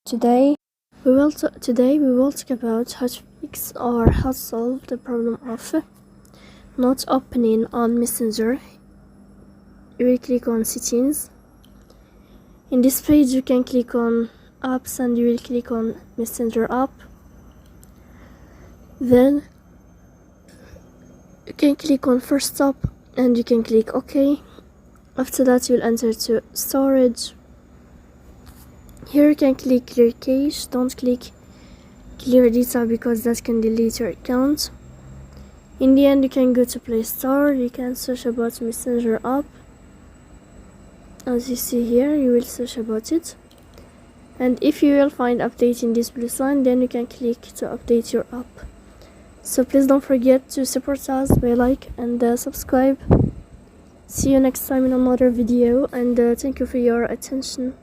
Today we will talk about how to fix or how to solve the problem of not opening on Messenger. You will click on settings. In this page you can click on apps and you will click on Messenger app. Then you can click on first stop and you can click OK. After that you will enter to storage. Here you can click clear cache. Don't click clear data because that can delete your account. In the end you can go to Play Store. You can search about Messenger app. As you see here, you will search about it, and if you will find update in this blue sign, then you can click to update your app. So please don't forget to support us by like and subscribe. See you next time in another video, and thank you for your attention.